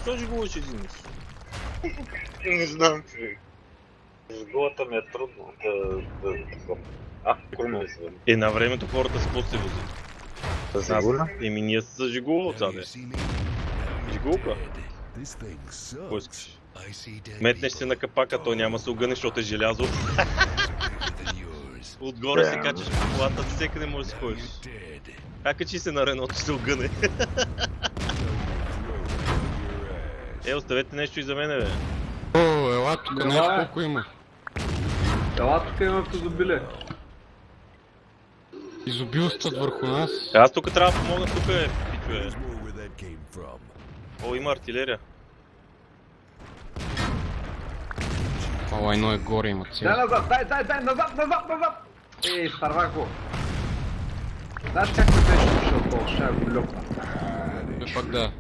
Защо жигуваш един? Не знам, човек. Жиголата ми е трудно да... Курма ли се бе? На времето хората с какво се возят? Да се гуля? Ние се зажигува отзаде. Жигулка? Кой искаш? Метнеш се на капака, той няма се огъне, защото е желязо. Отгоре се качаш по колата, всеки не може да се ходиш. Качи се на Рено, че се огъне. Оставете нещо и за мене, бе. Ела тук, нещо колко има. Ела тук има изобилие. Изобилстват върху нас. Аз тук трябва да помогна, тук е, пичове. О, има артилерия. Това лайно е горе, има цел. Дай назад, дай, назад! Ей, старвако! Знаеш как ми беше дошъл този, ще го люпна. Бе пак да.